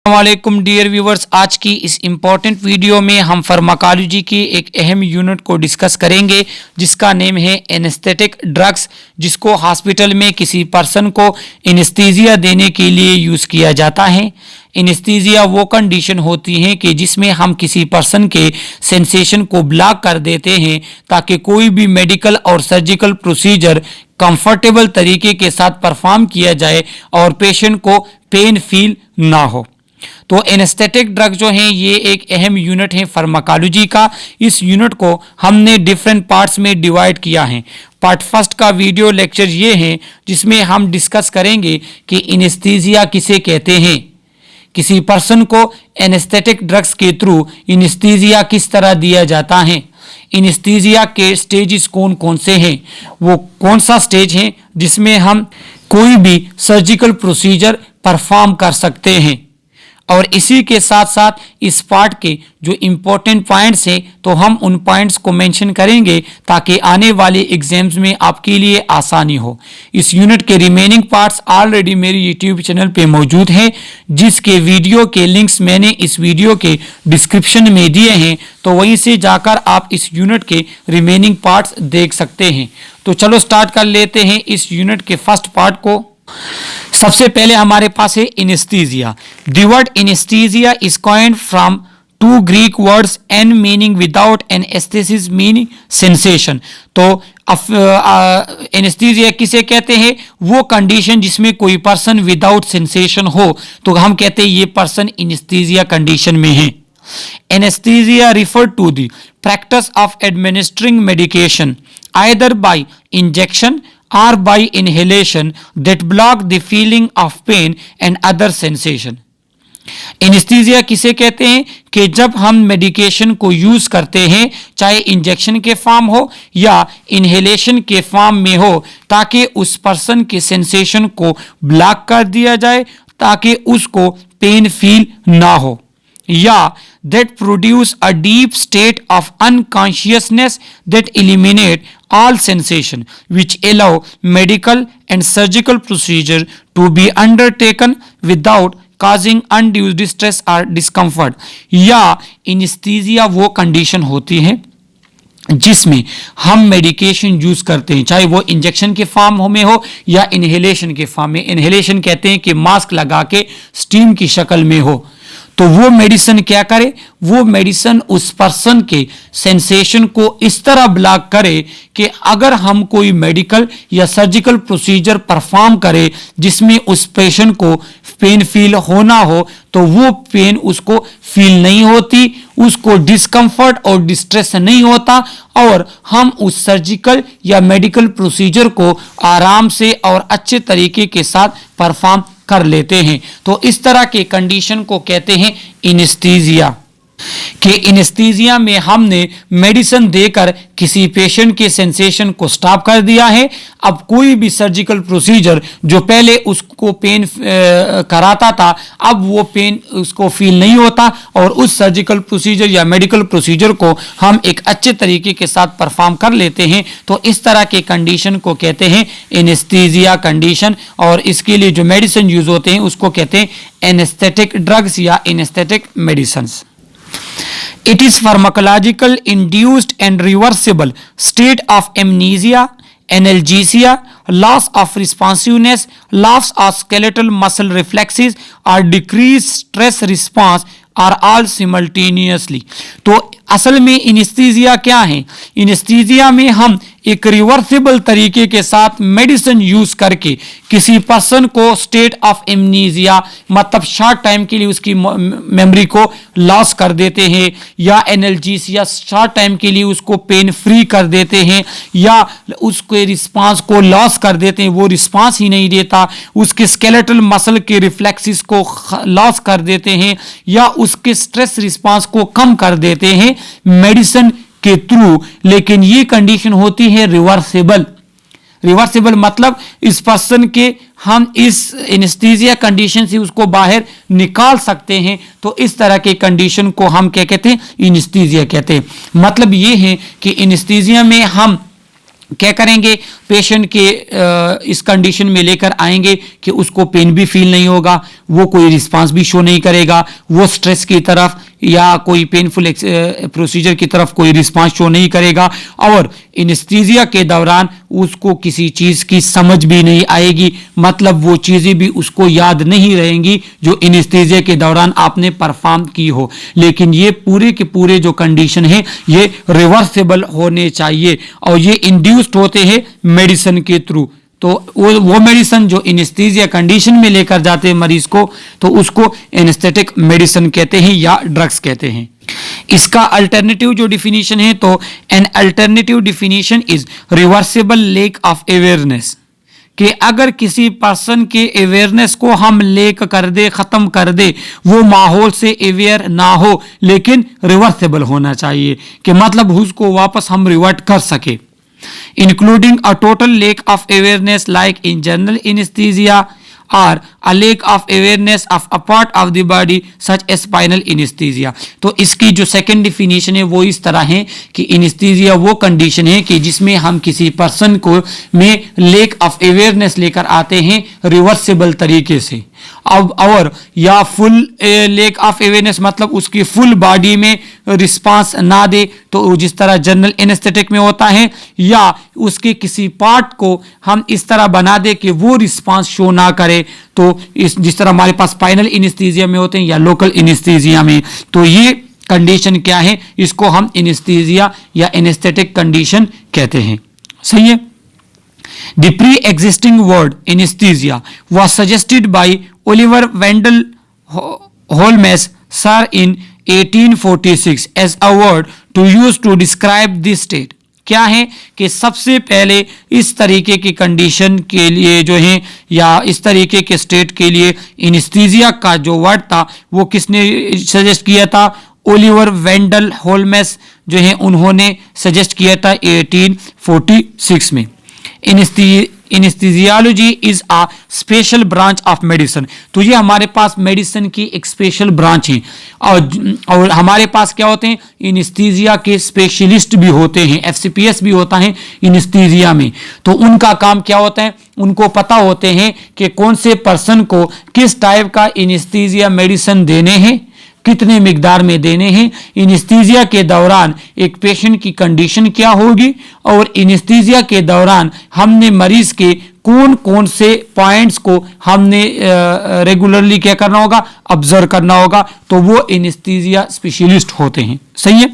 वालेकुम dear viewers, आज की इस इम्पॉर्टेंट वीडियो में हम फार्माकोलॉजी की एक अहम यूनिट को डिस्कस करेंगे जिसका नेम है एनेस्थेटिक ड्रग्स, जिसको हॉस्पिटल में किसी पर्सन को एनेस्थीसिया देने के लिए यूज़ किया जाता है। एनेस्थीसिया वो कंडीशन होती है कि जिसमें हम किसी पर्सन के सेंसेशन को ब्लॉक कर देते हैं ताकि कोई भी मेडिकल और सर्जिकल प्रोसीजर कंफर्टेबल तरीके के साथ परफॉर्म किया जाए और पेशेंट को पेन फील ना हो। तो एनेस्थेटिक ड्रग जो है ये एक अहम यूनिट है फार्माकोलॉजी का। इस यूनिट को हमने डिफरेंट पार्ट्स में डिवाइड किया है। पार्ट फर्स्ट का वीडियो लेक्चर ये है जिसमें हम डिस्कस करेंगे कि एनेस्थीसिया किसे कहते हैं, किसी पर्सन को एनेस्थेटिक ड्रग्स के थ्रू एनेस्थीसिया किस तरह दिया जाता है, एनेस्थीसिया के स्टेजेस कौन कौन से हैं, वो कौन सा स्टेज है जिसमें हम कोई भी सर्जिकल प्रोसीजर परफॉर्म कर सकते हैं। और इसी के साथ साथ इस पार्ट के जो इम्पोर्टेंट पॉइंट्स हैं तो हम उन पॉइंट्स को मेंशन करेंगे ताकि आने वाले एग्जाम्स में आपके लिए आसानी हो। इस यूनिट के रिमेनिंग पार्ट्स ऑलरेडी मेरे यूट्यूब चैनल पे मौजूद हैं, जिसके वीडियो के लिंक्स मैंने इस वीडियो के डिस्क्रिप्शन में दिए हैं, तो वहीं से जाकर आप इस यूनिट के रिमेनिंग पार्ट्स देख सकते हैं। तो चलो स्टार्ट कर लेते हैं इस यूनिट के फर्स्ट पार्ट को। सबसे पहले हमारे पास है anaesthesia. The word anaesthesia is coined from two Greek words an meaning without anaesthesis meaning sensation. तो एनेस्थीसिया किसे कहते हैं, वो कंडीशन जिसमें कोई पर्सन विदाउट सेंसेशन हो तो हम कहते हैं ये पर्सन एनेस्थीसिया कंडीशन में है। Anesthesia refer to the practice of administering medication either by injection or by inhalation that block the feeling of pain and other sensation. Anaesthesia किसे कहते हैं कि जब हम मेडिकेशन को यूज करते हैं, चाहे इंजेक्शन के फॉर्म हो या इनहेलेशन के फॉर्म में हो, ताकि उस पर्सन के सेंसेशन को ब्लॉक कर दिया जाए ताकि उसको पेन फील ना हो, या that produce a deep state of unconsciousness that eliminate all sensation, which allow medical and surgical procedure to be undertaken without causing undue distress or discomfort। या एनेस्थीसिया वो कंडीशन होती है जिसमें हम मेडिकेशन यूज करते हैं, चाहे वो इंजेक्शन के फॉर्म में हो या इनहेलेशन के फॉर्म में। इनहेलेशन कहते हैं कि मास्क लगा के स्टीम की शक्ल में हो, तो वो मेडिसिन क्या करे, वो मेडिसिन उस पर्सन के सेंसेशन को इस तरह ब्लॉक करे कि अगर हम कोई मेडिकल या सर्जिकल प्रोसीजर परफॉर्म करें जिसमें उस पेशेंट को पेन फील होना हो तो वो पेन उसको फील नहीं होती, उसको डिस्कम्फर्ट और डिस्ट्रेस नहीं होता, और हम उस सर्जिकल या मेडिकल प्रोसीजर को आराम से और अच्छे तरीके के साथ परफॉर्म कर लेते हैं। तो इस तरह के कंडीशन को कहते हैं एनेस्थीसिया। कि एनेस्थीसिया में हमने मेडिसिन देकर किसी पेशेंट के सेंसेशन को स्टॉप कर दिया है। अब कोई भी सर्जिकल प्रोसीजर जो पहले उसको पेन कराता था, अब वो पेन उसको फील नहीं होता और उस सर्जिकल प्रोसीजर या मेडिकल प्रोसीजर को हम एक अच्छे तरीके के साथ परफॉर्म कर लेते हैं। तो इस तरह के कंडीशन को कहते हैं एनेस्थीसिया कंडीशन, और इसके लिए जो मेडिसिन यूज होते हैं उसको कहते हैं एनेस्थेटिक ड्रग्स या anaesthetic medicine. It is pharmacological induced and reversible state of amnesia, analgesia, loss of responsiveness, loss of skeletal muscle reflexes or decreased stress response are all simultaneously। तो असल में anaesthesia क्या है, एनेस्थीसिया में हम एक reversible तरीके के साथ मेडिसिन यूज करके किसी पर्सन को स्टेट ऑफ एमनीजिया, मतलब शॉर्ट टाइम के लिए उसकी मेमोरी को लॉस कर देते हैं, या एनाल्जेसिया शॉर्ट टाइम के लिए उसको पेन फ्री कर देते हैं, या उसके रिस्पांस को लॉस कर देते हैं, वो रिस्पांस ही नहीं देता, उसके स्केलेटल मसल के रिफ्लेक्सेस को लॉस कर देते हैं, या उसके स्ट्रेस रिस्पांस को कम कर देते हैं मेडिसिन के थ्रू। लेकिन ये कंडीशन होती है रिवर्सिबल। रिवर्सिबल मतलब इस पर्सन के हम इस एनेस्थीसिया कंडीशन से उसको बाहर निकाल सकते हैं। तो इस तरह के कंडीशन को हम क्या कहते हैं, एनेस्थीसिया कहते हैं। मतलब ये है कि एनेस्थीसिया में हम क्या करेंगे, पेशेंट के इस कंडीशन में लेकर आएंगे कि उसको पेन भी फील नहीं होगा, वो कोई रिस्पांस भी शो नहीं करेगा, वो स्ट्रेस की तरफ या कोई पेनफुल प्रोसीजर की तरफ कोई रिस्पांस शो नहीं करेगा, और एनेस्थीसिया के दौरान उसको किसी चीज़ की समझ भी नहीं आएगी, मतलब वो चीज़ें भी उसको याद नहीं रहेंगी जो एनेस्थीसिया के दौरान आपने परफॉर्म की हो। लेकिन ये पूरे के पूरे जो कंडीशन है ये रिवर्सेबल होने चाहिए, और ये इंड्यूस्ड होते हैं मेडिसिन के थ्रू। तो वो मेडिसिन जो एनेस्थीसिया कंडीशन में लेकर जाते हैं मरीज को, तो उसको एनेस्थेटिक मेडिसिन कहते हैं या ड्रग्स कहते हैं। इसका अल्टरनेटिव जो डिफिनीशन है, तो an alternative definition is reversible lack of awareness, कि अगर किसी पर्सन के अवेयरनेस को हम लेक कर दे, खत्म कर दे, वो माहौल से अवेयर ना हो, लेकिन रिवर्सिबल होना चाहिए, कि मतलब उसको वापस हम रिवर्ट कर सके, including a total lack of awareness like in general anesthesia or a lack of awareness of a part of the body such as spinal anesthesia। तो इसकी जो सेकेंड डिफिनीशन है वो इस तरह है कि एनेस्थीसिया वो कंडीशन है कि जिसमें हम किसी पर्सन को में लेक ऑफ अवेयरनेस लेकर आते हैं रिवर्सिबल तरीके से, अब और या फुल लेक ऑफ अवेयरनेस मतलब उसकी फुल बॉडी में रिस्पांस ना दे, तो जिस तरह जनरल एनेस्थेटिक में होता है, या उसके किसी पार्ट को हम इस तरह बना दे कि वो रिस्पांस शो ना करे, तो जिस तरह हमारे पास स्पाइनल एनेस्थीसिया में होते हैं या लोकल एनेस्थीसिया में। तो ये कंडीशन क्या है, इसको हम एनेस्थीसिया या एनेस्थेटिक कंडीशन कहते हैं। सही है। The pre-existing word anesthesia was suggested by Oliver Wendell Holmes, sir, in 1846 as a word to use to describe this state। क्या है कि सबसे पहले इस तरीके की कंडीशन के लिए जो है या इस तरीके के स्टेट के लिए एनेस्थीसिया का जो वर्ड था वो किसने सजेस्ट किया था? ओलिवर वेंडल होल्मेस जो है उन्होंने सजेस्ट किया था 1846 में। Anaesthesiology is a special branch of medicine. तो ये हमारे पास मेडिसिन की एक स्पेशल ब्रांच है, और हमारे पास क्या होते हैं, एनेस्थीसिया के स्पेशलिस्ट भी होते हैं, एफसीपीएस भी होता है एनेस्थीसिया में। तो उनका काम क्या होता है, उनको पता होते हैं कि कौन से पर्सन को किस टाइप का एनेस्थीसिया मेडिसिन देने हैं, कितने मिकदार में देने हैं, एनेस्थीसिया के दौरान एक पेशेंट की कंडीशन क्या होगी, और एनेस्थीसिया के दौरान हमने मरीज के कौन कौन से पॉइंट्स को हमने रेगुलरली क्या करना होगा, ऑब्जर्व करना होगा। तो वो एनेस्थीसिया स्पेशलिस्ट होते हैं। सही है।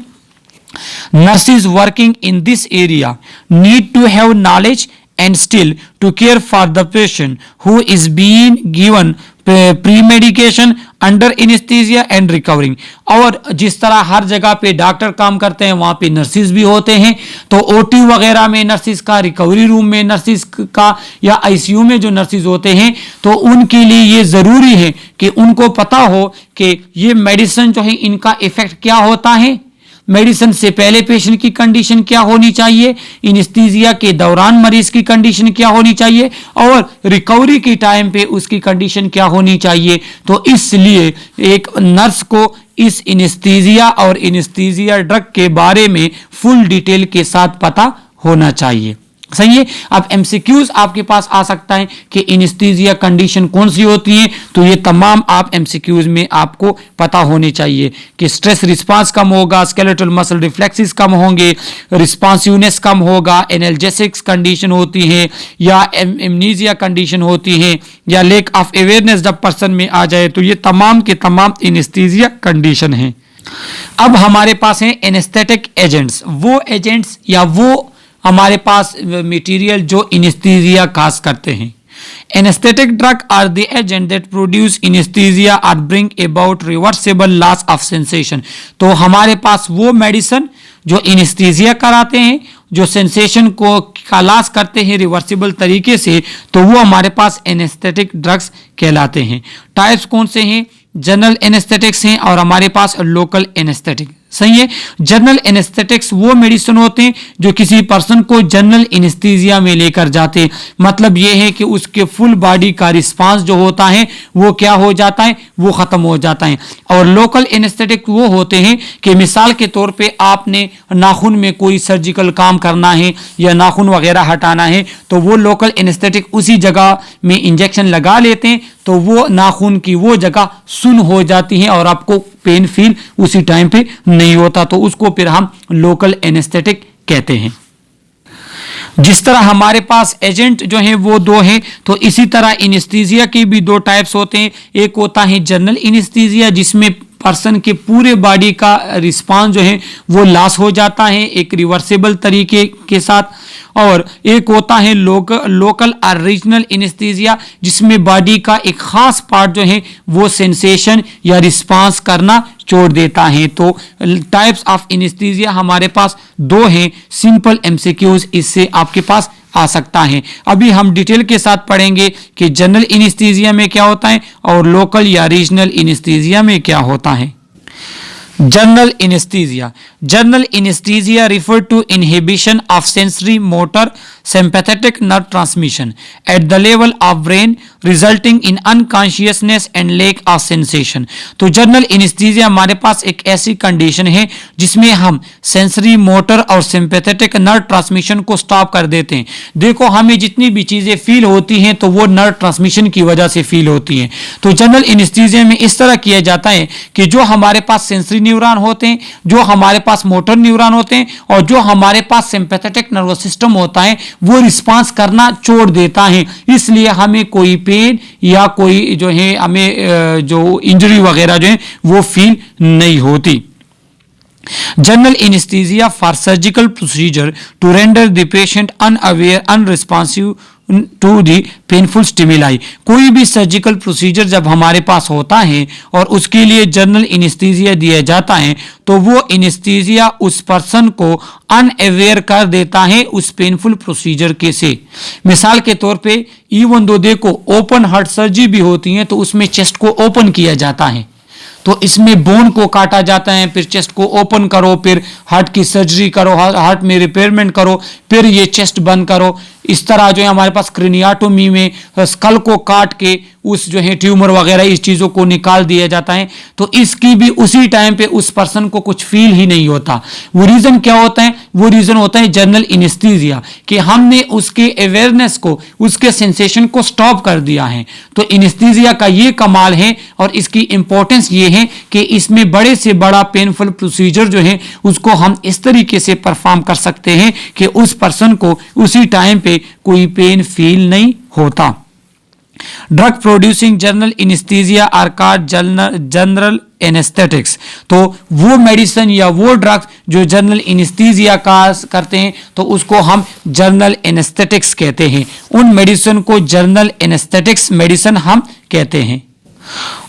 Nurses working in this area need to have knowledge and still to care for the patient who is being given pre-medication under anesthesia and recovering। और जिस तरह हर जगह पे डॉक्टर काम करते हैं वहाँ पे नर्सिस भी होते हैं, तो ओटी वगैरह में नर्सिस का, रिकवरी रूम में नर्सिस का, या आईसीयू में जो नर्सिस होते हैं, तो उनके लिए ये ज़रूरी है कि उनको पता हो कि ये मेडिसिन जो है इनका इफेक्ट क्या होता है, मेडिसिन से पहले पेशेंट की कंडीशन क्या होनी चाहिए, एनेस्थीसिया के दौरान मरीज की कंडीशन क्या होनी चाहिए, और रिकवरी के टाइम पे उसकी कंडीशन क्या होनी चाहिए। तो इसलिए एक नर्स को इस एनेस्थीसिया और एनेस्थीसिया ड्रग के बारे में फुल डिटेल के साथ पता होना चाहिए। सही है। अब एमसीक्यूज आपके पास आ सकता है कि एनेस्थीसिया कंडीशन कौन सी होती है, तो ये तमाम आप एमसीक्यूज में आपको पता होने चाहिए कि स्ट्रेस रिस्पांस कम होगा, स्केलेटल मसल रिफ्लेक्सेस कम होंगे, रिस्पांसिवनेस कम होगा, एनाल्जेसिक्स कंडीशन होती है, या एमनीजिया कंडीशन होती है, या लेक ऑफ अवेयरनेस जब पर्सन में आ जाए, तो ये तमाम के तमाम एनेस्थीसिया कंडीशन है। अब हमारे पास है एनेस्थेटिक एजेंट्स, वो एजेंट्स या वो हमारे पास मटेरियल जो एनेस्थीसिया काज करते हैं। Anaesthetic drug are the agent that produce anaesthesia और bring about reversible loss of sensation. तो हमारे पास वो मेडिसिन जो एनेस्थीसिया कराते हैं, जो सेंसेशन को का लॉस करते हैं रिवर्सिबल तरीके से, तो वो हमारे पास एनेस्थेटिक ड्रग्स कहलाते हैं। टाइप्स कौन से हैं? जनरल एनेस्थेटिक्स हैं और हमारे पास लोकल एनेस्थेटिक। सही है। जनरल एनेस्थेटिक्स वो मेडिसिन होते हैं जो किसी पर्सन को जनरल एनेस्थीसिया में लेकर जाते हैं। मतलब ये है कि उसके फुल बॉडी का रिस्पांस जो होता है वो क्या हो जाता है, वो खत्म हो जाता है। और लोकल एनेस्थेटिक वो होते हैं कि मिसाल के तौर पे आपने नाखून में कोई सर्जिकल काम करना है या नाखून वगैरह हटाना है, तो वो लोकल एनेस्थेटिक उसी जगह में इंजेक्शन लगा लेते हैं, तो वो नाखून की वो जगह सुन्न हो जाती है और आपको पेन फील उसी टाइम पे नहीं होता, तो उसको फिर हम लोकल एनेस्थेटिक कहते हैं। जिस तरह हमारे पास एजेंट जो है वो दो हैं, तो इसी तरह एनेस्थीसिया के भी दो टाइप्स होते हैं। एक होता है जनरल एनेस्थीसिया जिसमें पर्सन के पूरे बॉडी का रिस्पांस जो है वो लॉस हो जाता है एक रिवर्सिबल तरीके के साथ, और एक होता है लोकल और रीजनल एनेस्थीसिया जिसमें बॉडी का एक खास पार्ट जो है वो सेंसेशन या रिस्पांस करना छोड़ देता है। तो टाइप्स ऑफ एनेस्थीसिया हमारे पास दो हैं। सिंपल एमसीक्यूज इससे आपके पास आ सकता है। अभी हम डिटेल के साथ पढ़ेंगे कि जनरल एनेस्थीसिया में क्या होता है और लोकल या रीजनल एनेस्थीसिया में क्या होता है। General anesthesia. General anesthesia refer to inhibition of sensory motor sympathetic nerve transmission at the level of brain resulting in unconsciousness and lack of sensation. तो जनरल एनेस्थीसिया हमारे पास एक ऐसी कंडीशन है जिसमें हम सेंसरी मोटर और सिंपैथेटिक नर्व ट्रांसमिशन को stop कर देते हैं। देखो हमें जितनी भी चीजें फील होती हैं तो वो नर्व ट्रांसमिशन की वजह से फील होती हैं। तो जनरल एनेस्थीसिया में इस तरह किया जाता है कि जो हमारे पास सेंसरी न्यूरॉन होते हैं, जो हमारे पास मोटर न्यूरॉन होते हैं और जो हमारे पास सिंपैथेटिक नर्वस सिस्टम होता है वो रिस्पांस करना छोड़ देता है, इसलिए हमें कोई पेन या कोई जो है हमें जो इंजरी वगैरह जो है वो फील नहीं होती। General anesthesia for surgical procedure to render the patient unaware, unresponsive to the painful stimuli. कोई भी सर्जिकल प्रोसीजर जब हमारे पास होता है और उसके लिए जनरल एनेस्थीसिया दिया जाता है तो वो एनेस्थीसिया उस पर्सन को अनअवेयर कर देता है उस पेनफुल प्रोसीजर के से। मिसाल के तौर पे इवन दो देखो ओपन हार्ट सर्जरी भी होती है तो उसमें चेस्ट को ओपन किया जाता है, तो इसमें बोन को काटा जाता है, फिर चेस्ट को ओपन करो, फिर हार्ट की सर्जरी करो, हार्ट में रिपेयरमेंट करो, फिर ये चेस्ट बंद करो। इस तरह जो है हमारे पास क्रेनियाटोमी में स्कल को काट के उस जो है ट्यूमर वगैरह इस चीज़ों को निकाल दिया जाता है, तो इसकी भी उसी टाइम पे उस पर्सन को कुछ फील ही नहीं होता। वो रीज़न क्या होता है? वो रीज़न होता है जनरल एनेस्थीसिया, कि हमने उसके अवेयरनेस को, उसके सेंसेशन को स्टॉप कर दिया है। तो एनेस्थीसिया का ये कमाल है और इसकी इंपॉर्टेंस ये है कि इसमें बड़े से बड़ा पेनफुल प्रोसीजर जो है उसको हम इस तरीके से परफॉर्म कर सकते हैं कि उस पर्सन को उसी टाइम पे कोई पेन फील नहीं होता। Drug producing general anesthesia are called general anesthetics. तो वो मेडिसिन या वो ड्रग्स जो जनरल एनेस्थीसिया का करते हैं तो उसको हम जनरल एनेस्थेटिक्स कहते हैं। उन मेडिसिन को जनरल एनेस्थेटिक्स मेडिसिन हम कहते हैं।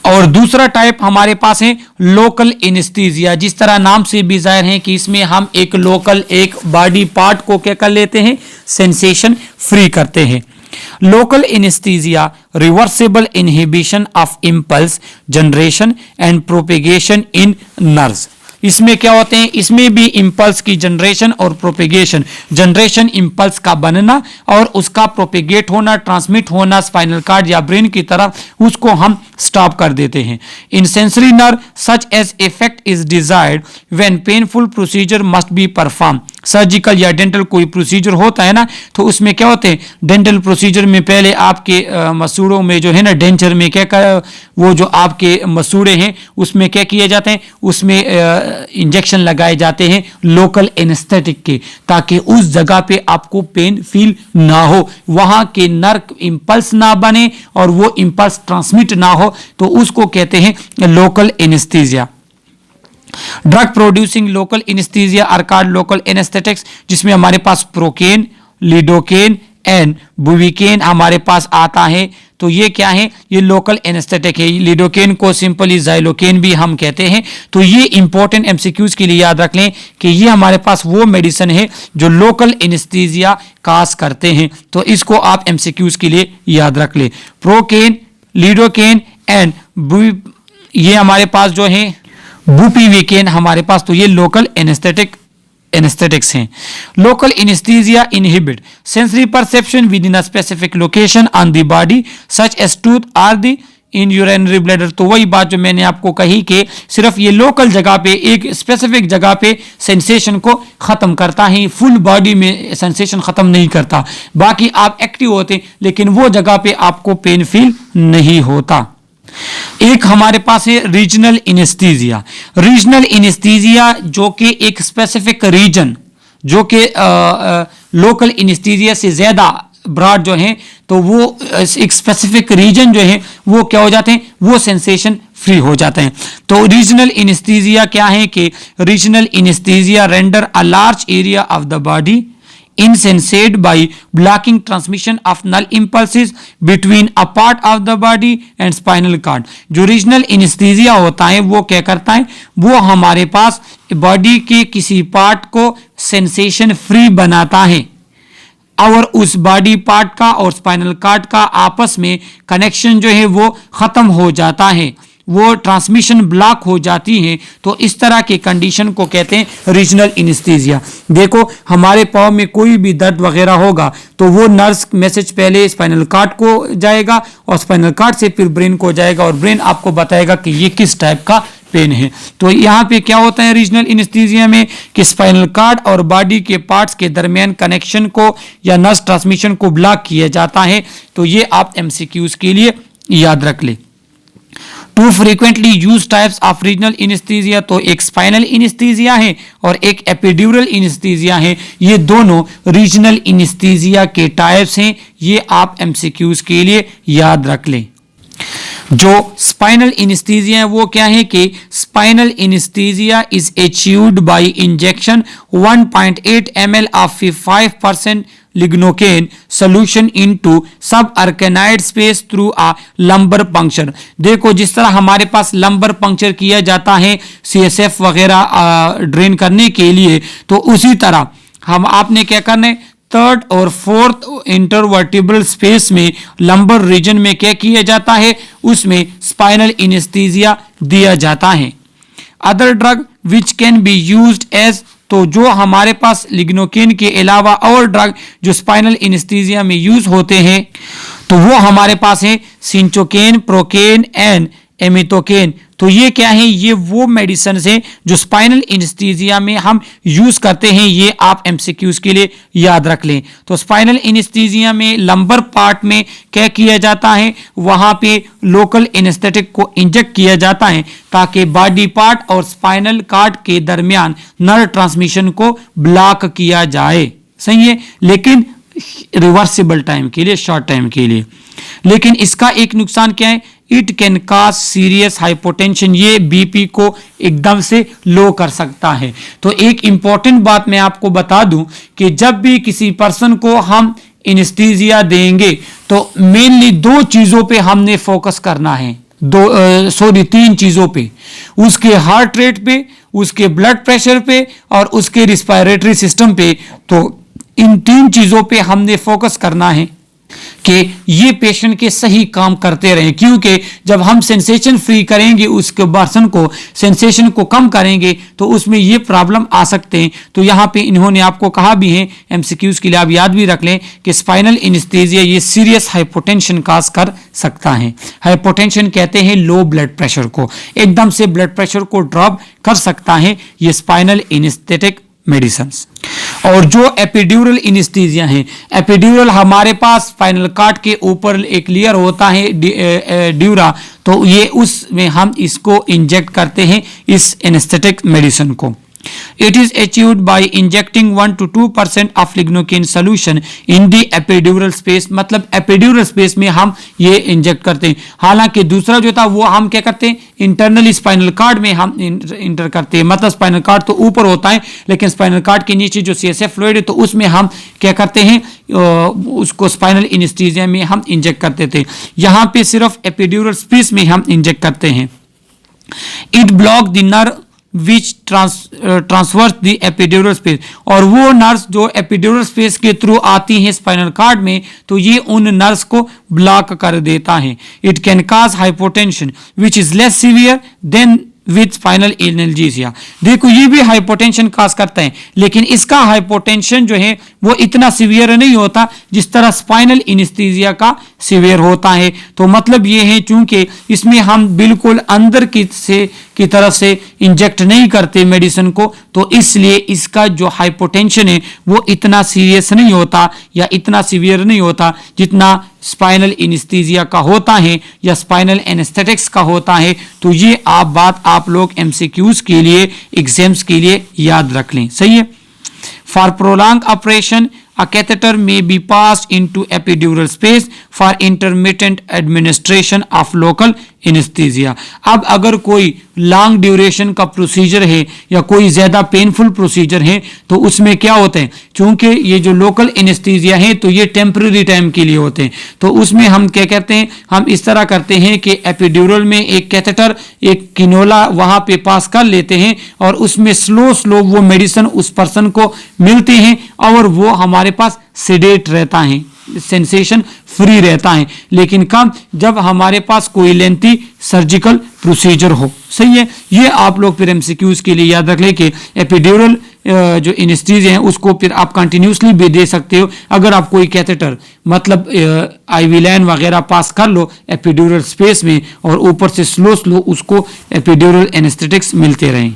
और दूसरा टाइप हमारे पास है लोकल एनेस्थीसिया। जिस तरह नाम से भी जाहिर है कि इसमें हम एक लोकल एक बॉडी पार्ट को क्या कर लेते हैं, सेंसेशन फ्री करते हैं। Local anaesthesia reversible inhibition of impulse generation and propagation in nerves. इसमें क्या होते हैं, इसमें भी इंपल्स की जनरेशन और प्रोपेगेशन, जनरेशन इंपल्स का बनना और उसका प्रोपेगेट होना, ट्रांसमिट होना स्पाइनल कार्ड या ब्रेन की तरफ, उसको हम स्टॉप कर देते हैं। In sensory nerve such as effect is desired when painful procedure must be perform. Surgical या डेंटल कोई प्रोसीजर होता है ना, तो उसमें क्या होते हैं, डेंटल प्रोसीजर में पहले आपके मसूड़ों में जो है ना, डेंचर में क्या कर, वो जो आपके मसूड़े हैं उसमें क्या किए जाते हैं, उसमें इंजेक्शन लगाए जाते हैं लोकल एनेस्थेटिक के, ताकि उस जगह पे आपको पेन फील ना हो, वहां के नर्व इंपल्स ना बने और वो इंपल्स ट्रांसमिट ना हो, तो उसको कहते हैं local anesthesia. Drug producing local anesthesia are called local anesthetics, जिसमें हमारे पास प्रोकेन, लिडोकेन एंड बुविकेन हमारे पास आता है। तो ये क्या है, ये लोकल एनेस्थेटिक है। लिडोकेन को सिंपली ज़ाइलोकेन भी हम कहते हैं। तो ये इंपॉर्टेंट एमसीक्यूज के लिए याद रख लें कि ये हमारे पास वो मेडिसिन है जो लोकल एनेस्थीसिया काज करते हैं। तो इसको आप एमसीक्यूज के लिए याद रख लें। प्रोकेन, लिडोकेन एंड ये हमारे पास जो है बुपिवेकेन हमारे पास, तो ये लोकल एनेस्थेटिक्स हैं। Local anesthesia inhibit sensory perception within a specific location on the body such as tooth or the in urinary bladder. तो वही बात जो मैंने आपको कही कि सिर्फ ये लोकल जगह पे, एक स्पेसिफिक जगह पे सेंसेशन को खत्म करता है, फुल बॉडी में सेंसेशन खत्म नहीं करता। बाकी आप एक्टिव होते लेकिन वो जगह पे आपको पेन फील नहीं होता। एक हमारे पास है रीजनल इनेस्थीसिया। रीजनल इनेस्थीसिया जो कि एक स्पेसिफिक रीजन, जो कि लोकल इनेस्थीसिया से ज्यादा ब्रॉड जो है, तो वो एक स्पेसिफिक रीजन जो है वो क्या हो जाते हैं, वो सेंसेशन फ्री हो जाते हैं। तो रीजनल इनेस्थीसिया क्या है कि regional anaesthesia render a large area of the body insensate by blocking transmission of null impulses between a part of the body and spinal cord। जो रीजनल इनेस्थीसिया होता है वो क्या करता है, वो हमारे पास बॉडी के किसी पार्ट को सेंसेशन फ्री बनाता है और उस बॉडी पार्ट का और स्पाइनल कॉर्ड का आपस में कनेक्शन जो है वो खत्म हो जाता है, वो ट्रांसमिशन ब्लॉक हो जाती है। तो इस तरह के कंडीशन को कहते हैं रीजनल इनेस्थीसिया। देखो हमारे पाँव में कोई भी दर्द वगैरह होगा तो वो नर्स मैसेज पहले स्पाइनल कॉर्ड को जाएगा और स्पाइनल कॉर्ड से फिर ब्रेन को जाएगा और ब्रेन आपको बताएगा कि ये किस टाइप का पेन है। तो यहाँ पे क्या होता है रीजनल इनेस्थीसिया में कि स्पाइनल कॉर्ड और बॉडी के पार्ट्स के दरमियान कनेक्शन को या नर्स ट्रांसमिशन को ब्लॉक किया जाता है। तो ये आप एमसीक्यूज के लिए याद रख ले। Two frequently use types of regional anaesthesia, तो एक स्पाइनल इनेस्थीसिया है और एक एपिड्यूरल इनेस्थीसिया है। ये दोनों रीजनल इनेस्थीसिया के टाइप्स हैं, ये आप एमसीक्यूज के लिए याद रख लें। जो स्पाइनल इनेस्थीसिया है वो क्या है कि spinal anaesthesia is achieved by injection 1.8 ml ऑफ 5% lignocaine solution into subarachnoid space through a lumbar puncture. देखो जिस तरह हमारे पास लंबर पंक्चर किया जाता है सीएसएफ वगैरह ड्रेन करने के लिए, तो उसी तरह हम आपने क्या करना है, थर्ड और फोर्थ इंटरवर्टिब्रल स्पेस में लंबर रीजन में क्या किया जाता है, उसमें स्पाइनल इनेस्थीसिया दिया जाता है। Other drug which can be used as, तो जो हमारे पास लिग्नोकेन के अलावा और ड्रग जो स्पाइनल इनेस्थीसिया में यूज होते हैं तो वो हमारे पास है सिंचोकेन, प्रोकेन एंड एमिथोकेन। तो ये क्या है, ये वो मेडिसिन है जो स्पाइनल इनेस्थीसिया में हम यूज करते हैं, ये आप एमसीक्यूज के लिए याद रख लें। तो स्पाइनल इनेस्थीसिया में लंबर पार्ट में क्या किया जाता है, वहां पे लोकल एनेस्थेटिक को इंजेक्ट किया जाता है ताकि बॉडी पार्ट और स्पाइनल कॉर्ड के दरमियान नर्व ट्रांसमिशन को ब्लॉक किया जाए। सही है, लेकिन रिवर्सिबल टाइम के लिए, शॉर्ट टाइम के लिए। लेकिन इसका एक नुकसान क्या है, it can cause serious hypotension, ये बीपी को एकदम से लो कर सकता है। तो एक इंपॉर्टेंट बात मैं आपको बता दूं कि जब भी किसी पर्सन को हम एनेस्थीसिया देंगे तो मेनली दो चीजों पे हमने फोकस करना है, तीन चीजों पे, उसके हार्ट रेट पे, उसके ब्लड प्रेशर पे और उसके रिस्पायरेटरी सिस्टम पे। तो इन तीन चीजों पे हमने फोकस करना है कि ये पेशेंट के सही काम करते रहें, क्योंकि जब हम सेंसेशन फ्री करेंगे उसके पर्सन को, सेंसेशन को कम करेंगे तो उसमें ये प्रॉब्लम आ सकते हैं। तो यहाँ पे इन्होंने आपको कहा भी है, एमसीक्यूज के लिए आप याद भी रख लें कि स्पाइनल इनेस्थीसिया ये सीरियस हाइपोटेंशन काज कर सकता है। हाइपोटेंशन कहते हैं लो ब्लड प्रेशर को, एकदम से ब्लड प्रेशर को ड्रॉप कर सकता है ये स्पाइनल इनेस्थेटिक मेडिसिन्स। और जो एपिड्यूरल इनेस्थीसिया है, एपिड्यूरल हमारे पास स्पाइनल कॉर्ड के ऊपर एक लेयर होता है ड्यूरा, तो ये उसमें हम इसको इंजेक्ट करते हैं इस एनेस्थेटिक मेडिसिन को। It is achieved by injecting 1 to 2% of lignocaine solution in the epidural space, मतलब epidural space में हम ये इंजेक्ट करते हैं। हालांकि दूसरा जो था वो हम क्या करते हैं, इंटरनली स्पाइनल कॉर्ड में हम इंटर करते हैं, मतलब स्पाइनल कॉर्ड तो ऊपर होता है लेकिन स्पाइनल कॉर्ड के नीचे जो सीएसएफ फ्लूइड है तो उसमें हम क्या करते हैं, उसको स्पाइनल इनेस्थीसिया में हम इंजेक्ट करते थे। यहाँ पे सिर्फ एपिड्यूरल स्पेस में हम इंजेक्ट करते हैं। It block the nerve which transverse the epidural space, और वो नर्व्स जो एपिड्यूरल स्पेस के थ्रू आती हैं स्पाइनल कॉर्ड में तो ये उन नर्व्स को ब्लॉक कर देता है। It can cause hypotension which is less severe than with spinal analgesia. देखो ये भी हाइपोटेंशन काज करते हैं, लेकिन इसका हाइपोटेंशन जो है वो इतना सीवियर नहीं होता जिस तरह स्पाइनल एनेस्थीसिया का सीवियर होता है। तो मतलब ये है चूंकि इसमें हम बिल्कुल अंदर की तरफ से इंजेक्ट नहीं करते मेडिसिन को, तो इसलिए इसका जो हाइपोटेंशन है वो इतना सीरियस नहीं होता या इतना सीवियर नहीं होता जितना स्पाइनल एनेस्थीसिया का होता है या स्पाइनल एनेस्थेटिक्स का होता है। तो ये बात आप लोग एमसीक्यूज के लिए, एग्जाम्स के लिए याद रख लें। सही है। For prolong operation a catheter may be passed into epidural space for intermittent administration of local anesthesia। अब अगर कोई लॉन्ग ड्यूरेशन का प्रोसीजर है या कोई ज़्यादा पेनफुल प्रोसीजर है तो उसमें क्या होते हैं, चूंकि ये जो लोकल एनेस्थीसिया है तो ये टेम्पररी टाइम के लिए होते हैं, तो उसमें हम क्या कहते हैं, हम इस तरह करते हैं कि एपिड्यूरल में एक कैथेटर, एक किनोला वहाँ पे पास कर लेते हैं और उसमें स्लो वो मेडिसिन उस पर्सन को मिलते हैं और वो हमारे पास सेडेट रहता है, सेंसेशन फ्री रहता है। लेकिन कब, जब हमारे पास कोई लेंथी सर्जिकल प्रोसीजर हो। सही है। ये आप लोग फिर एमसीक्यूज के लिए याद रख लें कि एपिड्यूरल जो एनेस्थीसिया है उसको फिर आप कंटिन्यूसली भी दे सकते हो। अगर आप कोई कैथेटर मतलब आईवी लाइन वगैरह पास कर लो एपिड्यूरल स्पेस में और ऊपर से स्लो उसको एपिड्यूरल एनेस्थेटिक्स मिलते रहें।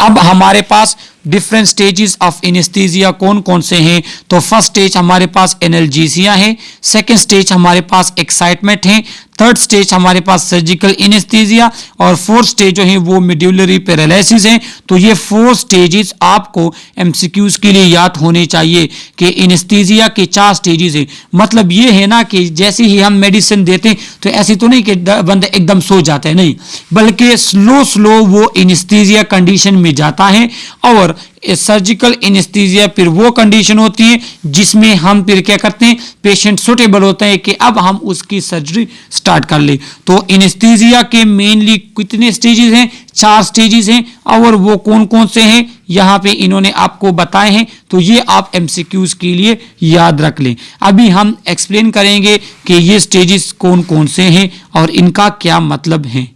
अब हमारे पास डिफरेंट स्टेजेस ऑफ एनेस्थीसिया कौन कौन से हैं, तो फर्स्ट स्टेज हमारे पास एनाल्जेसिया है, सेकंड स्टेज हमारे पास एक्साइटमेंट है, थर्ड स्टेज हमारे पास सर्जिकल एनेस्थीसिया और फोर्थ स्टेज जो है वो मेड्यूलरी पैरालिसिस है। तो ये 4 स्टेजेस आपको एमसीक्यूज के लिए याद होने चाहिए कि एनेस्थीसिया के 4 स्टेजेस है। मतलब ये है ना कि जैसे ही हम मेडिसिन देते हैं तो ऐसी तो नहीं कि बंदा एकदम सो जाता है, नहीं, बल्कि स्लो वो एनेस्थीसिया कंडीशन में जाता है। और सर्जिकल एनेस्थीसिया फिर वो कंडीशन होती है जिसमें हम फिर क्या करते हैं, पेशेंट सुटेबल होता है कि अब हम उसकी सर्जरी स्टार्ट कर ले। तो एनेस्थीसिया के मेनली कितने स्टेजेस हैं, 4 स्टेजेस हैं और वो कौन कौन से हैं यहाँ पे इन्होंने आपको बताए हैं। तो ये आप एमसीक्यूज के लिए याद रख लें। अभी हम एक्सप्लेन करेंगे कि ये स्टेजेस कौन कौन से हैं और इनका क्या मतलब है।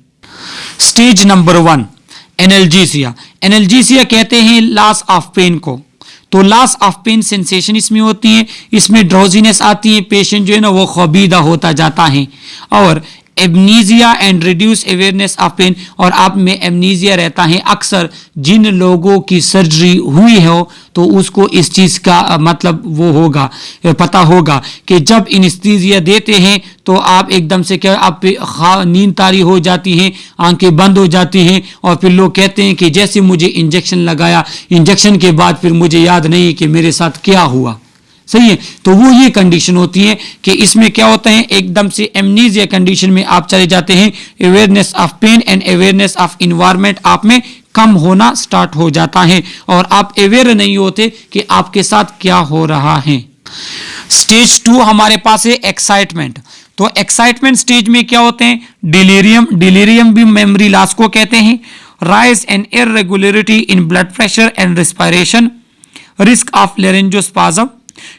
Stage number 1 analgesia. एनाल्जेसिया कहते हैं लॉस ऑफ पेन को। तो लॉस ऑफ पेन सेंसेशन इसमें होती है, इसमें ड्राउजीनेस आती है, पेशेंट जो है ना वो खबीदा होता जाता है। और amnesia and reduce awareness of pain, और आप में एमनीजिया रहता है। अक्सर जिन लोगों की सर्जरी हुई हो तो उसको इस चीज़ का मतलब वो होगा, पता होगा कि जब एनेस्थीसिया देते हैं तो आप एकदम से क्या, आप नींद तारी हो जाती है, आंखें बंद हो जाती हैं और फिर लोग कहते हैं कि जैसे मुझे इंजेक्शन लगाया, इंजेक्शन के बाद फिर मुझे याद नहीं कि मेरे साथ क्या हुआ। सही है। तो वो ये कंडीशन होती है कि इसमें क्या होता है, एकदम से एमनीजिया कंडीशन में आप चले जाते हैं, awareness of pain and awareness of environment आप में कम होना स्टार्ट हो जाता है और आप अवेयर नहीं होते कि आपके साथ क्या हो रहा है। स्टेज 2 हमारे पास है एक्साइटमेंट। तो एक्साइटमेंट स्टेज में क्या होते हैं, डिलीरियम भी मेमोरी लॉस को कहते हैं, rise and irregularity in blood pressure and respiration, risk of laryngospasm.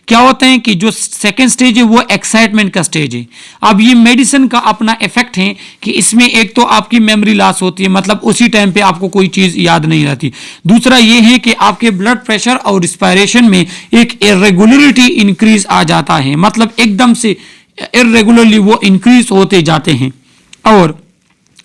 क्या होता है कि जो सेकेंड स्टेज है वो एक्साइटमेंट का स्टेज है। अब ये मेडिसिन का अपना इफेक्ट है कि इसमें एक तो आपकी मेमोरी लॉस होती है, मतलब उसी टाइम पे आपको कोई चीज याद नहीं रहती। दूसरा ये है कि आपके ब्लड प्रेशर और रिस्पायरेशन में एक इरेगुलरिटी इंक्रीज आ जाता है, मतलब एकदम से इरेगुलरली वो इंक्रीज होते जाते हैं। और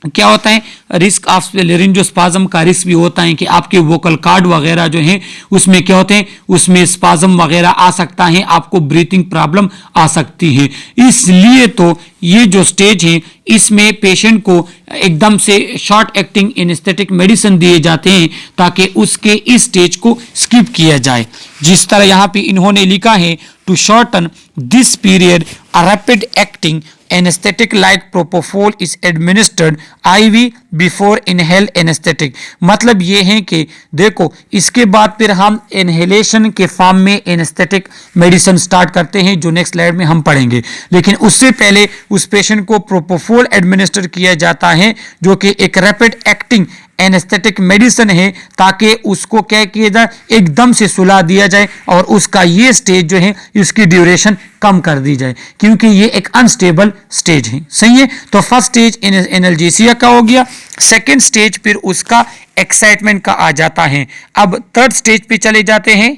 क्या होता है, रिस्क ऑफ लेरिंजोस्पाज्म का रिस्क भी होता है कि आपके वोकल कार्ड वगैरह जो हैं उसमें क्या होते हैं, उसमें स्पाज्म वगैरह आ सकता है, आपको ब्रीथिंग प्रॉब्लम आ सकती है। इसलिए तो ये जो स्टेज है इसमें पेशेंट को एकदम से शॉर्ट एक्टिंग एनेस्थेटिक मेडिसिन दिए जाते हैं ताकि उसके इस स्टेज को स्किप किया जाए। जिस तरह यहाँ पे इन्होंने लिखा है, to shorten this period a rapid acting anesthetic like propofol is administered IV before inhale anesthetic। मतलब ये है कि देखो इसके बाद फिर हम इनहेलेशन के फॉर्म में एनेस्थेटिक मेडिसिन स्टार्ट करते हैं जो नेक्स्ट स्लाइड में हम पढ़ेंगे, लेकिन उससे पहले उस पेशेंट को प्रोपोफोल एडमिनिस्टर किया जाता है जो कि एक रैपिड एक्टिंग एनेस्थेटिक मेडिसिन है ताकि उसको क्या किया जाए, एकदम से सुला दिया जाए और उसका ये स्टेज जो है उसकी ड्यूरेशन कम कर दी जाए, क्योंकि ये एक अनस्टेबल स्टेज है। सही है, तो फर्स्ट स्टेज एनाल्जेसिया का हो गया। सेकेंड स्टेज फिर उसका एक्साइटमेंट का आ जाता है। अब थर्ड स्टेज पे चले जाते हैं।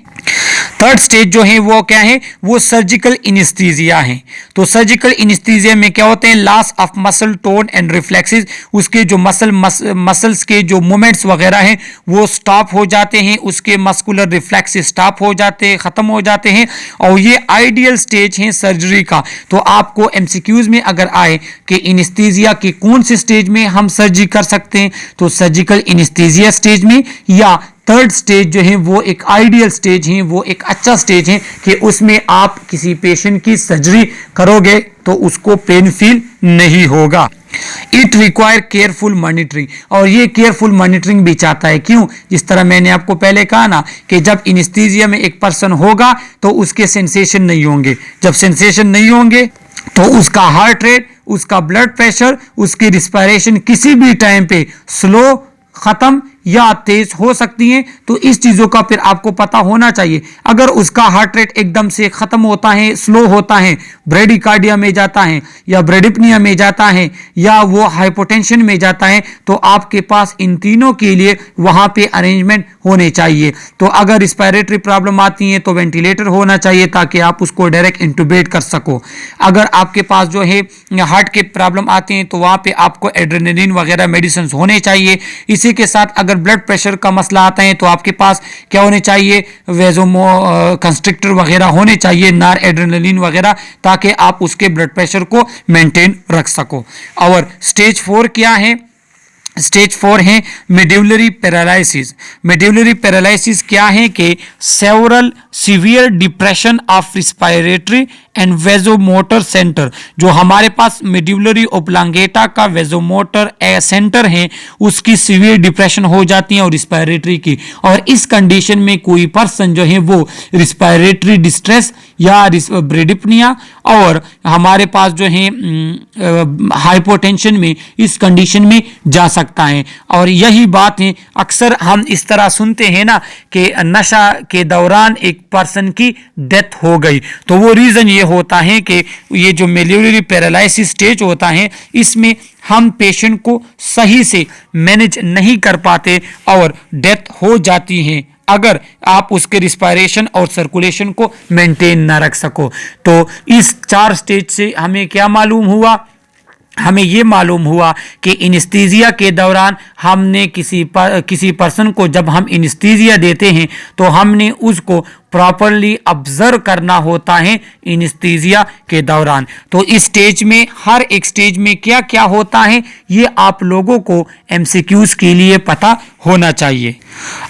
थर्ड स्टेज जो है वो क्या है, वो सर्जिकल इनेस्थीसिया है। तो सर्जिकल इनेस्थीसिया में क्या होते हैं, loss of muscle tone and reflexes, उसके जो मसल्स के जो मूवमेंट्स वगैरह हैं वो स्टॉप हो जाते हैं, उसके मस्कुलर रिफ्लेक्सेस स्टॉप हो जाते हैं, खत्म हो जाते हैं, और ये आइडियल स्टेज है सर्जरी का। तो आपको एमसीक्यूज में अगर आए कि इनेस्थीसिया के कौन से स्टेज में हम सर्जरी कर सकते हैं, तो सर्जिकल इनेस्थीसिया स्टेज में, या थर्ड स्टेज जो है वो एक आइडियल स्टेज है, वो एक अच्छा स्टेज है कि उसमें आप किसी पेशेंट की सर्जरी करोगे तो उसको पेन फील नहीं होगा। इट रिक्वायर केयरफुल मॉनिटरिंग, और ये केयरफुल मॉनिटरिंग भी चाहता है। क्यों? जिस तरह मैंने आपको पहले कहा ना कि जब इनेस्थीसिया में एक पर्सन होगा तो उसके सेंसेशन नहीं होंगे, जब सेंसेशन नहीं होंगे तो उसका हार्ट रेट, उसका ब्लड प्रेशर, उसकी रिस्पायरेशन किसी भी टाइम पे स्लो, खत्म या तेज हो सकती हैं। तो इस चीजों का फिर आपको पता होना चाहिए। अगर उसका हार्ट रेट एकदम से खत्म होता है, स्लो होता है, ब्रेडिकार्डिया में जाता है या ब्रेडिपनिया में जाता है या वो हाइपोटेंशन में जाता है, तो आपके पास इन तीनों के लिए वहां पे अरेंजमेंट होने चाहिए। तो अगर रिस्पायरेटरी प्रॉब्लम आती है तो वेंटिलेटर होना चाहिए ताकि आप उसको डायरेक्ट इंटुबेट कर सको। अगर आपके पास जो है हार्ट के प्रॉब्लम आते हैं तो वहां पे आपको एड्रेनलिन वगैरह मेडिसिन होने चाहिए। इसी के साथ अगर ब्लड प्रेशर का मसला आता है तो आपके पास क्या होने चाहिए, वेजोमो कंस्ट्रिक्टर वगैरह होने चाहिए, नार एड्रेनलिन वगैरह, ताकि आप उसके ब्लड प्रेशर को मेंटेन रख सको। और स्टेज 4 क्या है? स्टेज 4 है मेड्यूलरी पैरालिसिस। मेड्यूलरी पैरालिसिस क्या है कि several severe depression of respiratory and vasomotor centre, जो हमारे पास मेड्यूलरी ओब्लांगेटा का वेजोमोटर सेंटर है उसकी सीवियर डिप्रेशन हो जाती है और रिस्पायरेटरी की, और इस कंडीशन में कोई पर्सन जो है वो रिस्पायरेटरी डिस्ट्रेस या ब्रेडिपनिया और हमारे पास जो है हाइपोटेंशन में इस कंडीशन में जा सकता है। और यही बात है, अक्सर हम इस तरह सुनते हैं ना कि नशा के दौरान एक पर्सन की डेथ हो गई, तो वो रीजन ये होता है कि ये जो मेड्यूलरी पैरालिसिस स्टेज होता है इसमें हम पेशेंट को सही से मैनेज नहीं कर पाते और डेथ हो जाती है अगर आप उसके रिस्पायरेशन और सर्कुलेशन को मेंटेन ना रख सको। तो इस 4 स्टेज से हमें क्या मालूम हुआ? हमें ये मालूम हुआ कि इनेस्थीसिया के दौरान हमने किसी पर्सन को जब हम इनेस्थीसिया देते हैं तो हमने उसको प्रॉपरली ऑब्जर्व करना होता है इनेस्थीसिया के दौरान। तो इस स्टेज में, हर एक स्टेज में क्या क्या होता है ये आप लोगों को एमसीक्यूज के लिए पता होना चाहिए।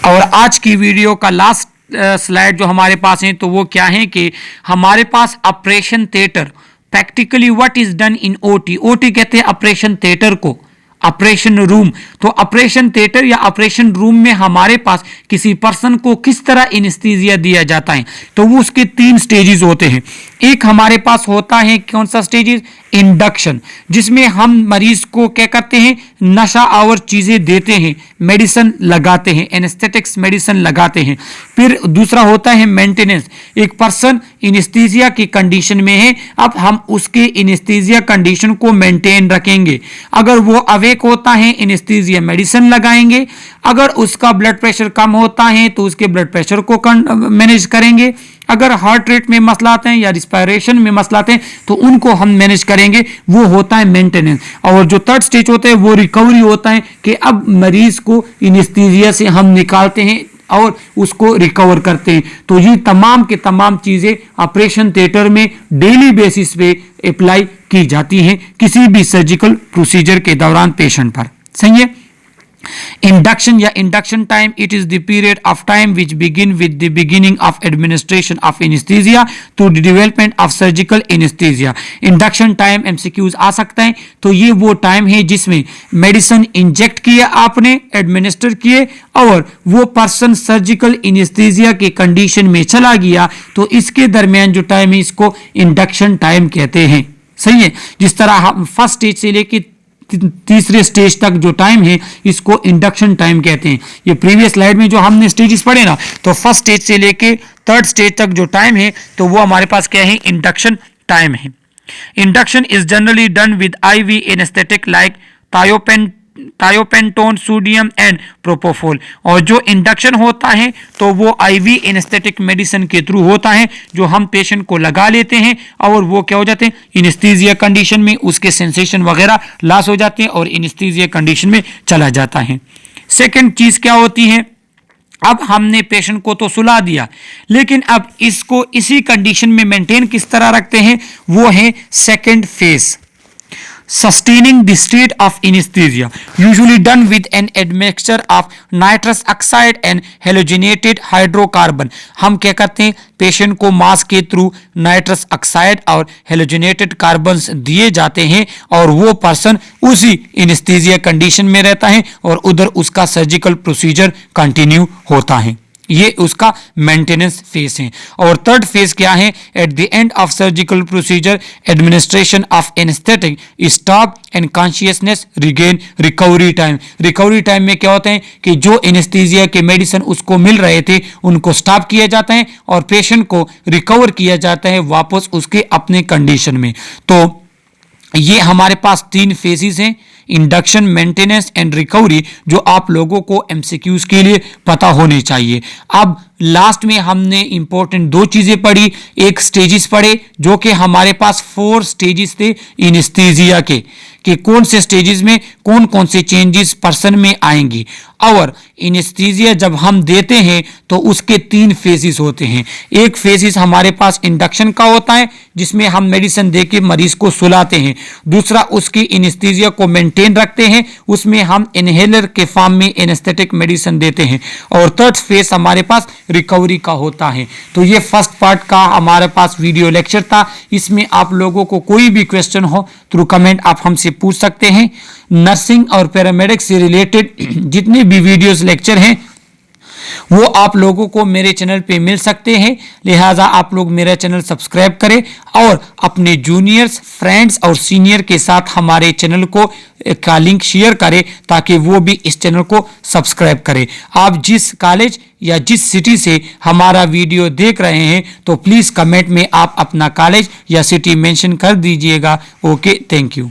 और आज की वीडियो का लास्ट स्लाइड जो हमारे पास है तो वो क्या है कि हमारे पास operation theatre, practically what is done in OT. OT कहते हैं ऑपरेशन थिएटर को, ऑपरेशन रूम। तो ऑपरेशन थिएटर या ऑपरेशन रूम में हमारे पास किसी पर्सन को किस तरह एनेस्थीसिया दिया जाता है, तो वो उसके 3 स्टेजेस होते हैं। एक हमारे पास होता है कौन सा स्टेजेस? इंडक्शन, जिसमें हम मरीज को क्या करते हैं, नशा आवर चीजें देते हैं, मेडिसिन लगाते हैं, एनेस्थेटिक्स मेडिसिन लगाते हैं। फिर दूसरा होता है मेंटेनेंस, एक पर्सन एनेस्थीसिया की कंडीशन में है, अब हम उसके एनेस्थीसिया कंडीशन को मेंटेन रखेंगे। अगर वो अवेक होता है एनेस्थीसिया मेडिसिन लगाएंगे, अगर उसका ब्लड प्रेशर कम होता है तो उसके ब्लड प्रेशर को मैनेज करेंगे, अगर हार्ट रेट में मसला आते हैं या रिस्पायरेशन में मसला आते हैं तो उनको हम मैनेज करेंगे, वो होता है मेंटेनेंस। और जो थर्ड स्टेज होता है वो रिकवरी होता है कि अब मरीज को एनेस्थीसिया से हम निकालते हैं और उसको रिकवर करते हैं। तो ये तमाम के तमाम चीजें ऑपरेशन थिएटर में डेली बेसिस पे अप्लाई की जाती हैं किसी भी सर्जिकल प्रोसीजर के दौरान पेशेंट पर। सही है। Induction या induction time, it is the period of time which begin with the beginning of administration of anesthesia to the development of surgical anesthesia. Induction time MCQs आ सकता है, तो ये वो टाइम है जिसमें मेडिसिन इंजेक्ट किया आपने, एडमिनिस्टर किए और वो पर्सन सर्जिकल एनेस्थीसिया के कंडीशन में चला गया, तो इसके दरमियान जो टाइम है इसको इंडक्शन टाइम कहते हैं। सही है। जिस तरह हम फर्स्ट स्टेज से लेके तीसरे स्टेज तक जो टाइम है इसको इंडक्शन टाइम कहते हैं। ये प्रीवियस स्लाइड में जो हमने स्टेजेस पढ़े ना, तो फर्स्ट स्टेज से लेके थर्ड स्टेज तक जो टाइम है तो वो हमारे पास क्या है, इंडक्शन टाइम है। Induction is generally done with IV anaesthetic like thiopentone, sodium and propofol. और जो इंडक्शन होता है तो वो IV एनेस्थेटिक मेडिसिन के थ्रू होता है, जो हम पेशेंट को लगा लेते हैं और वो क्या हो जाते हैं, एनेस्थीसिया कंडीशन में उसके सेंसेशन वगैरह लॉस हो जाते हैं और एनेस्थीसिया कंडीशन में चला जाता है। सेकंड चीज क्या होती है, अब हमने पेशेंट को तो सुला दिया, लेकिन अब इसको इसी कंडीशन में मेंटेन किस तरह रखते हैं, वो है second phase, sustaining the state of anesthesia, usually done with an admixture of nitrous oxide and halogenated hydrocarbon। हम क्या करते हैं, पेशेंट को मास्क के थ्रू नाइट्रस ऑक्साइड और हेलोजिनेटेड कार्बन्स दिए जाते हैं और वो पर्सन उसी एनेस्थीसिया कंडीशन में रहता है और उधर उसका सर्जिकल प्रोसीजर कंटिन्यू होता है। ये उसका मेंटेनेंस फेज है। और थर्ड फेज क्या है, at the end of surgical procedure administration of anaesthetic stop and consciousness regain recovery time. Recovery time में क्या होता है कि जो एनेस्थीसिया के मेडिसिन उसको मिल रहे थे उनको स्टॉप किया जाता है और पेशेंट को रिकवर किया जाता है वापस उसके अपने कंडीशन में। तो ये हमारे पास 3 फेजेस हैं, इंडक्शन, मेंटेनेंस एंड रिकवरी, जो आप लोगों को एमसीक्यूज के लिए पता होने चाहिए। अब लास्ट में हमने इंपॉर्टेंट 2 चीजें पढ़ी, एक स्टेजेस पढ़े जो कि हमारे पास 4 स्टेजेस थे एनेस्थीसिया के, कि कौन से स्टेजेस में कौन कौन से चेंजेस पर्सन में आएंगी। और एनेस्थीसिया जब हम देते हैं तो उसके 3 फेजेस होते हैं। एक फेजेस हमारे पास इंडक्शन का होता है जिसमें हम मेडिसिन देके मरीज को सुलाते हैं, दूसरा उसकी एनेस्थीसिया को मेंटेन रखते हैं, उसमें हम इनहेलर के फॉर्म में एनेस्थेटिक मेडिसिन देते हैं, और थर्ड फेज हमारे पास रिकवरी का होता है। तो ये फर्स्ट पार्ट का हमारे पास वीडियो लेक्चर था। इसमें आप लोगों को कोई भी क्वेश्चन हो थ्रू कमेंट आप हमसे पूछ सकते हैं। नर्सिंग और पैरामेडिक्स से रिलेटेड जितने भी वीडियोस लेक्चर हैं वो आप लोगों को मेरे चैनल पे मिल सकते हैं, लिहाजा आप लोग मेरा चैनल सब्सक्राइब करें और अपने जूनियर्स, फ्रेंड्स और सीनियर के साथ हमारे चैनल को का लिंक शेयर करें ताकि वो भी इस चैनल को सब्सक्राइब करें। आप जिस कॉलेज या जिस सिटी से हमारा वीडियो देख रहे हैं तो प्लीज़ कमेंट में आप अपना कॉलेज या सिटी मेंशन कर दीजिएगा। Okay, thank you.